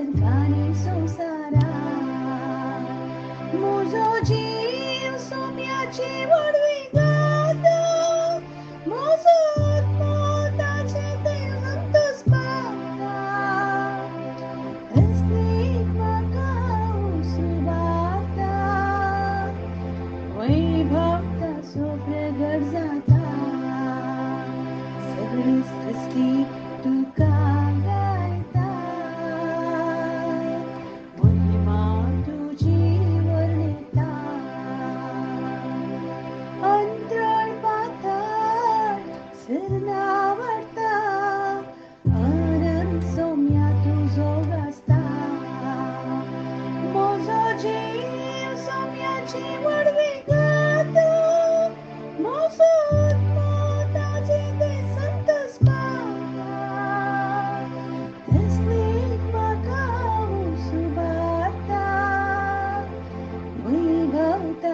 निसर्गाने संसारा मोजो जीव सोम्याची वडवी गात मोजो आत्मोताचे ते संतोष पाता अस्तित्व काऊ सुबाता वैभवता सोप्रगट जाता सगळी सृष्टी तुका गायता महिमा तुझी वर्णिता अंतराळ पाताळ सरनावरता आनंद सौम्या तुझो गाजता मोजो जीव सौम्याची वडवी गात मोजो आत्मोताचे ते संतोष पाता तस्लीत म्हाका सुबाता वैभवता